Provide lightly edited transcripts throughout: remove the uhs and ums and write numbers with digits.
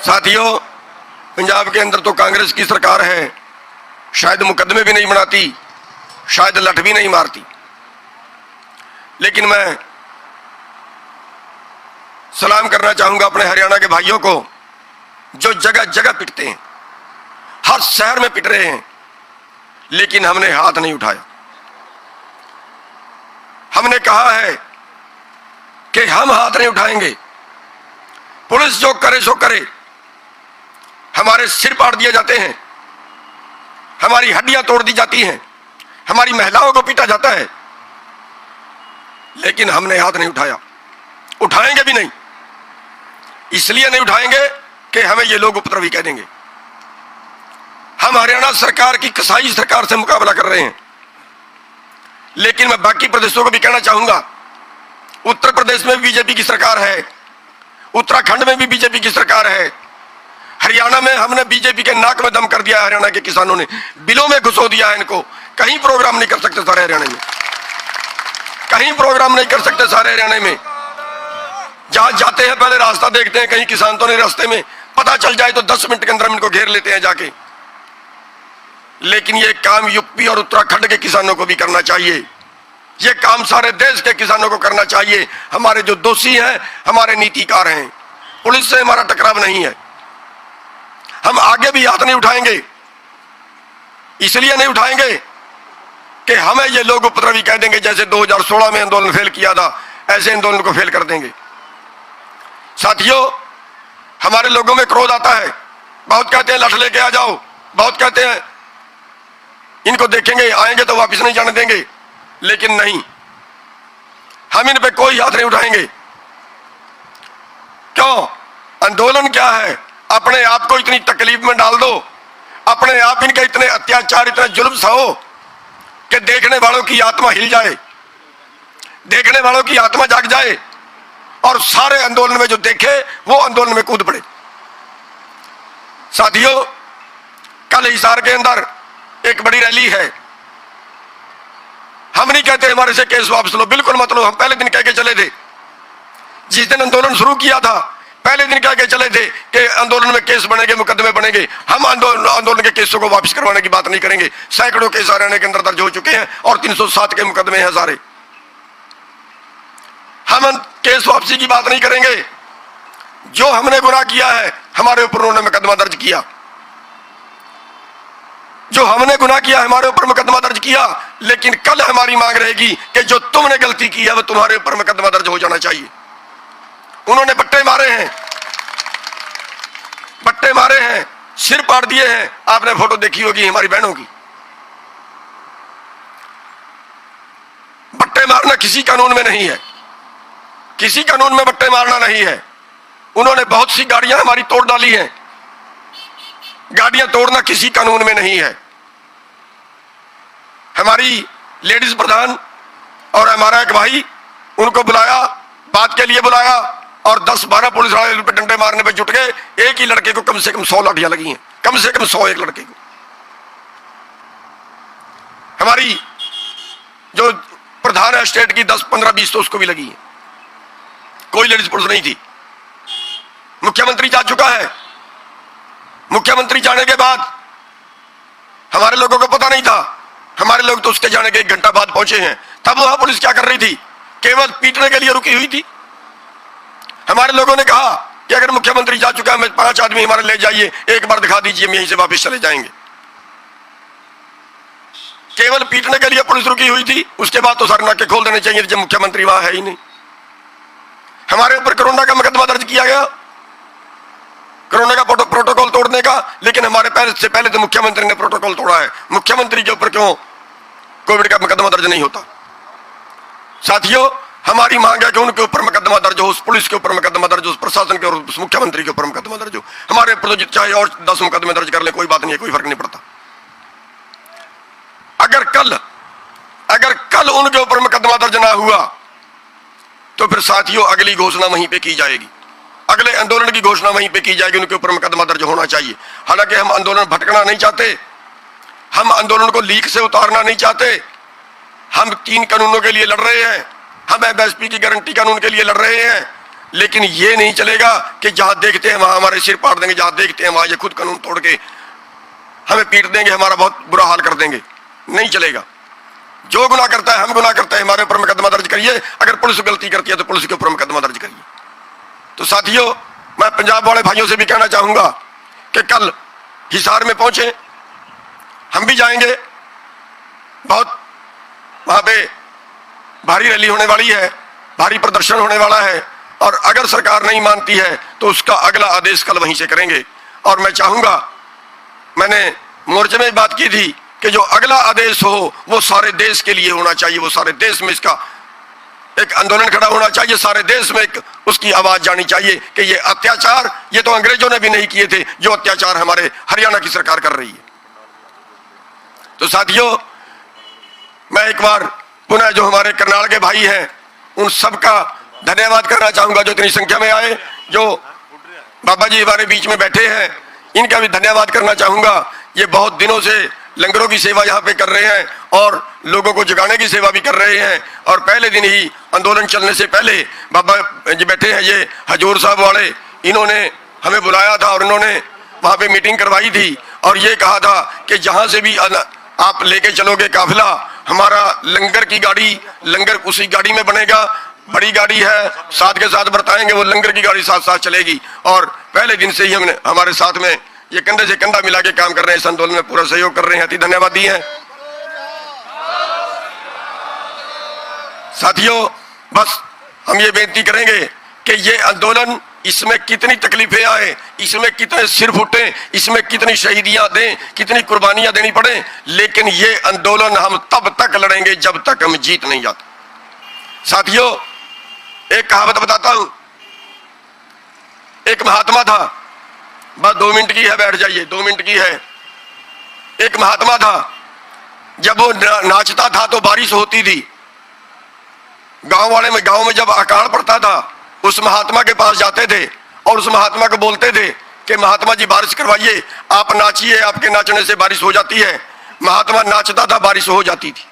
साथियों, पंजाब के अंदर तो कांग्रेस की सरकार है, शायद मुकदमे भी नहीं बनाती, शायद लठ भी नहीं मारती, लेकिन मैं सलाम करना चाहूंगा अपने हरियाणा के भाइयों को जो जगह जगह पिटते हैं, हर शहर में पिट रहे हैं, लेकिन हमने हाथ नहीं उठाया। हमने कहा है कि हम हाथ नहीं उठाएंगे, पुलिस जो करे सो करे। हमारे सिर पाड़ दिए जाते हैं, हमारी हड्डियां तोड़ दी जाती हैं, हमारी महिलाओं को पीटा जाता है, लेकिन हमने हाथ नहीं उठाया, उठाएंगे भी नहीं। इसलिए नहीं उठाएंगे कि हमें ये लोग उपद्रवी कह देंगे। हम हरियाणा सरकार की कसाई सरकार से मुकाबला कर रहे हैं, लेकिन मैं बाकी प्रदेशों को भी कहना चाहूंगा, उत्तर प्रदेश में भी बीजेपी की सरकार है, उत्तराखंड में भी बीजेपी की सरकार है, हरियाणा में हमने बीजेपी के नाक में दम कर दिया है। हरियाणा के किसानों ने बिलों में घुसो दिया है इनको, कहीं प्रोग्राम नहीं कर सकते सारे हरियाणा में, कहीं प्रोग्राम नहीं कर सकते सारे हरियाणा में। जहां जाते हैं पहले रास्ता देखते हैं, कहीं किसान तो नहीं रास्ते में, पता चल जाए तो 10 मिनट के अंदर इनको घेर लेते हैं जाके। लेकिन ये काम यूपी और उत्तराखंड के किसानों को भी करना चाहिए, ये काम सारे देश के किसानों को करना चाहिए। हमारे जो दोषी हैं, हमारे नीतिकार हैं, पुलिस से हमारा टकराव नहीं है। हम आगे भी हाथ नहीं उठाएंगे, इसलिए नहीं उठाएंगे कि हमें ये लोग उपद्रवी कह देंगे। जैसे 2016 में आंदोलन फेल किया था, ऐसे आंदोलन को फेल कर देंगे। साथियों, हमारे लोगों में क्रोध आता है, बहुत कहते हैं लठ लेके आ जाओ, बहुत कहते हैं इनको देखेंगे आएंगे तो वापस नहीं जाने देंगे, लेकिन नहीं, हम इन पे कोई हाथ नहीं उठाएंगे। क्यों? आंदोलन क्या है? अपने आप को इतनी तकलीफ में डाल दो, अपने आप इनके इतने अत्याचार, इतने जुल्म सहो कि देखने वालों की आत्मा हिल जाए, देखने वालों की आत्मा जाग जाए, और सारे आंदोलन में जो देखे वो आंदोलन में कूद पड़े। साथियों, कल हिसार के अंदर एक बड़ी रैली है। हम नहीं कहते हमारे से केस वापस लो, बिल्कुल मत लो। हम पहले दिन कह के चले थे, जिस दिन आंदोलन शुरू किया था पहले दिन कह के चले थे कि आंदोलन में केस बनेंगे, मुकदमे बनेंगे। हम आंदोलन के केसों को वापस करवाने की बात नहीं करेंगे। सैकड़ों केस हरियाणा के अंदर दर्ज हो चुके हैं और 307 के मुकदमे हैं सारे। हम केस वापसी की बात नहीं करेंगे। जो हमने गुनाह किया है हमारे ऊपर उन्होंने मुकदमा दर्ज किया, जो हमने गुनाह किया हमारे ऊपर मुकदमा दर्ज किया, लेकिन कल हमारी मांग रहेगी कि जो तुमने गलती की है वो तुम्हारे ऊपर मुकदमा दर्ज हो जाना चाहिए। उन्होंने बट्टे मारे हैं, बट्टे मारे हैं, सिर पाड़ दिए हैं। आपने फोटो देखी होगी हमारी बहनों की। बट्टे मारना किसी कानून में नहीं है, किसी कानून में बट्टे मारना नहीं है। उन्होंने बहुत सी गाड़ियां हमारी तोड़ डाली हैं, गाड़ियां तोड़ना किसी कानून में नहीं है। हमारी लेडीज प्रधान और हमारा एक भाई, उनको बुलाया, बात के लिए बुलाया, और 10-12 पुलिस वाले पे डंडे मारने पे जुट गए। एक ही लड़के को कम से कम 100 लाठियां लगी हैं, कम से कम 100 एक लड़के को। हमारी जो प्रधान है स्टेट की 10, 15, 20 तो उसको भी लगी है। कोई लेडीज पुलिस नहीं थी। मुख्यमंत्री जा चुका है, मुख्यमंत्री जाने के बाद हमारे लोगों को पता नहीं था। हमारे लोग तो उसके जाने के 1 घंटा बाद पहुंचे हैं। तब वहां पुलिस क्या कर रही थी? केवल पीटने के लिए रुकी हुई थी। हमारे लोगों ने कहा कि अगर मुख्यमंत्री जा चुका है, 5 आदमी हमारे ले जाइए, एक बार दिखा दीजिए, हम यहीं से वापस चले जाएंगे। केवल पीटने के लिए पुलिस रुकी हुई थी। उसके बाद तो सारे नाके खोल देने चाहिए जब मुख्यमंत्री वहां है ही नहीं। हमारे ऊपर कोरोना का मुकदमा दर्ज किया गया, कोरोना का प्रोटोकॉल तोड़ने का, लेकिन हमारे से पहले तो मुख्यमंत्री ने प्रोटोकॉल तोड़ा है। मुख्यमंत्री के ऊपर क्यों कोविड का मुकदमा दर्ज नहीं होता? साथियों, हमारी मांग है कि उनके ऊपर मुकदमा दर्ज हो, उस पुलिस के ऊपर मुकदमा दर्ज हो, उस प्रशासन के और उस मुख्यमंत्री के ऊपर मुकदमा दर्ज हो। हमारे ऊपर तो चाहे और 10 मुकदमे दर्ज कर ले, कोई बात नहीं है, कोई फर्क नहीं पड़ता। अगर कल उनके ऊपर मुकदमा दर्ज ना हुआ तो फिर साथियों अगली घोषणा वहीं पे की जाएगी, अगले आंदोलन की घोषणा वहीं पे की जाएगी। उनके ऊपर मुकदमा दर्ज होना चाहिए। हालांकि हम आंदोलन भटकना नहीं चाहते, हम आंदोलन को लीक से उतारना नहीं चाहते। हम 3 कानूनों के लिए लड़ रहे हैं, हम एमएसपी की गारंटी कानून के लिए लड़ रहे हैं, लेकिन ये नहीं चलेगा कि जहां देखते हैं वहां हमारे सिर पाड़ देंगे, जहां देखते हैं वहां ये खुद कानून तोड़ के हमें पीट देंगे, हमारा बहुत बुरा हाल कर देंगे। नहीं चलेगा। जो गुनाह करता है, हम गुनाह करते हैं, हमारे ऊपर मुकदमा दर्ज करिए। अगर पुलिस गलती करती है तो पुलिस के ऊपर मुकदमा दर्ज करिए। तो साथियों, मैं पंजाब वाले भाइयों से भी कहना चाहूंगा कि कल हिसार में पहुंचे, हम भी जाएंगे। बहुत वहां पे भारी रैली होने वाली है, भारी प्रदर्शन होने वाला है, और अगर सरकार नहीं मानती है तो उसका अगला आदेश कल वहीं से करेंगे। और मैं चाहूंगा, मैंने मोर्चे में बात की थी कि जो अगला आदेश हो वो सारे देश के लिए होना चाहिए, वो सारे देश में इसका एक आंदोलन खड़ा होना चाहिए, सारे देश में एक उसकी आवाज जानी चाहिए कि ये अत्याचार, ये तो अंग्रेजों ने भी नहीं किए थे जो अत्याचार हमारे हरियाणा की सरकार कर रही है। तो साथियों, मैं एक बार पुनः जो हमारे करनाल के भाई हैं उन सबका धन्यवाद करना चाहूंगा जो इतनी संख्या में आए, जो बाबा जी हमारे बीच में बैठे हैं, इनका भी धन्यवाद करना चाहूंगा। ये बहुत दिनों से लंगरों की सेवा यहाँ पे कर रहे हैं और लोगों को जगाने की सेवा भी कर रहे हैं। और पहले दिन ही आंदोलन चलने से पहले बाबा जी बैठे हैं, ये हजूर साहब वाले, इन्होंने हमें बुलाया था और इन्होंने वहाँ पे मीटिंग करवाई थी और ये कहा था कि जहाँ से भी आप लेके चलोगे काफिला, हमारा लंगर की गाड़ी, लंगर उसी गाड़ी में बनेगा, बड़ी गाड़ी है, साथ के साथ बरताएंगे, वो लंगर की गाड़ी साथ साथ चलेगी। और पहले दिन से ही हमने हमारे साथ में ये कंधे से कंधा मिला के काम कर रहे हैं, इस आंदोलन में पूरा सहयोग कर रहे हैं। अति धन्यवादी हैं साथियों। बस हम ये बेनती करेंगे कि ये आंदोलन, इसमें कितनी तकलीफें आए, इसमें कितने सिर फूटे, इसमें कितनी शहीदियां दें, कितनी कुर्बानियां देनी पड़े, लेकिन ये आंदोलन हम तब तक लड़ेंगे जब तक हम जीत नहीं जाते। साथियों, एक कहावत बताता हूं। एक महात्मा था, बस 2 मिनट की है, बैठ जाइए, 2 मिनट की है। एक महात्मा था, जब वो नाचता था तो बारिश होती थी। गांव में जब अकाल पड़ता था, उस महात्मा के पास जाते थे और उस महात्मा को बोलते थे कि महात्मा जी बारिश करवाइए, आप नाचिए, आपके नाचने से बारिश हो जाती है। महात्मा नाचता था, बारिश हो जाती थी।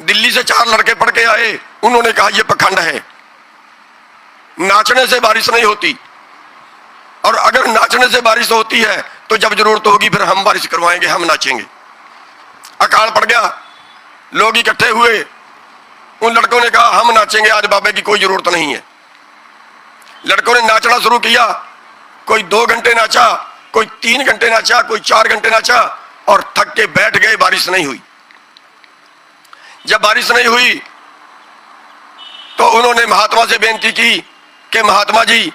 दिल्ली से 4 लड़के पढ़ के आए, उन्होंने कहा यह पखंड है, नाचने से बारिश नहीं होती, और अगर नाचने से बारिश होती है तो जब जरूरत होगी फिर हम बारिश करवाएंगे, हम नाचेंगे। अकाल पड़ गया, लोग इकट्ठे हुए, उन लड़कों ने कहा हम नाचेंगे, आज बाबे की कोई जरूरत नहीं है। लड़कों ने नाचना शुरू किया, कोई 2 घंटे नाचा, कोई 3 घंटे नाचा, कोई 4 घंटे नाचा, और थक के बैठ गए, बारिश नहीं हुई। जब बारिश नहीं हुई तो उन्होंने महात्मा से बेनती की कि महात्मा जी,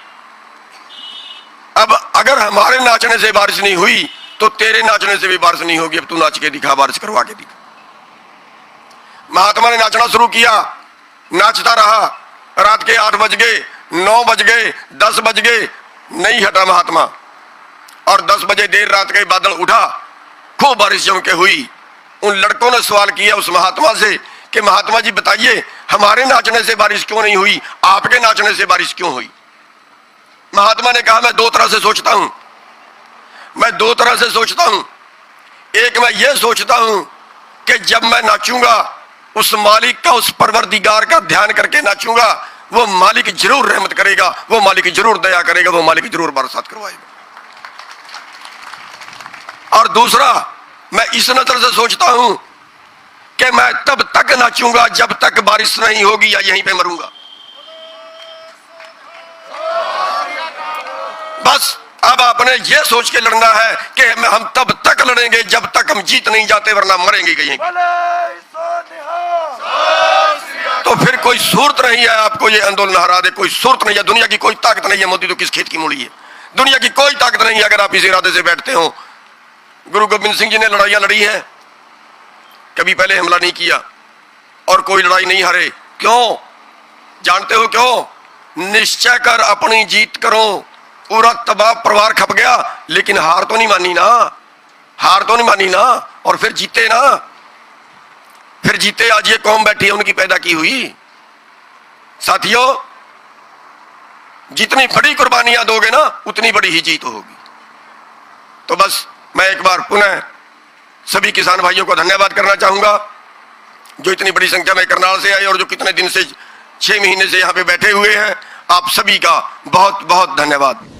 अब अगर हमारे नाचने से बारिश नहीं हुई तो तेरे नाचने से भी बारिश नहीं होगी, अब तू नाच के दिखा, बारिश करवा के दिखा। महात्मा ने नाचना शुरू किया, नाचता रहा। रात के 8 बज गए, 9 बज गए, 10 बज गए, नहीं हटा महात्मा। और 10 बजे देर रात का बादल उठा, खूब बारिश जम के हुई। उन लड़कों ने सवाल किया उस महात्मा से कि महात्मा जी बताइए, हमारे नाचने से बारिश क्यों नहीं हुई, आपके नाचने से बारिश क्यों हुई? महात्मा ने कहा मैं 2 तरह से सोचता हूं, मैं 2 तरह से सोचता हूं। एक, मैं ये सोचता हूं कि जब मैं नाचूंगा उस मालिक का, उस परवरदिगार का ध्यान करके नाचूंगा, वो मालिक जरूर रहमत करेगा, वो मालिक जरूर दया करेगा, वो मालिक जरूर बरसात करवाएगा। और दूसरा, मैं इस नजर से सोचता हूं कि मैं तब तक नाचूंगा जब तक बारिश नहीं होगी या यहीं पे मरूंगा। बस अब आपने ये सोच के लड़ना है कि हम तब तक लड़ेंगे जब तक हम जीत नहीं जाते, वरना मरेंगे कहीं। तो फिर कोई सूरत नहीं है आपको ये आंदोलन हरा दे, कोई सूरत नहीं है, दुनिया की कोई ताकत नहीं है। मोदी तो किस खेत की मूली है, दुनिया की कोई ताकत नहीं है अगर आप इस इरादे से बैठते हो। गुरु गोबिंद सिंह जी ने लड़ाइयां लड़ी है, कभी पहले हमला नहीं किया और कोई लड़ाई नहीं हारे। क्यों जानते हो क्यों? निश्चय कर अपनी जीत करो। पूरा तबाह परिवार खप गया, लेकिन हार तो नहीं मानी ना, हार तो नहीं मानी ना, और फिर जीते ना, फिर जीते। आज ये कौम बैठी है उनकी पैदा की हुई। साथियों, जितनी बड़ी कुर्बानियां दोगे ना उतनी बड़ी ही जीत होगी। तो बस मैं एक बार पुनः सभी किसान भाइयों को धन्यवाद करना चाहूंगा जो इतनी बड़ी संख्या में करनाल से आए और जो कितने दिन से 6 महीने से यहाँ पे बैठे हुए हैं। आप सभी का बहुत बहुत धन्यवाद।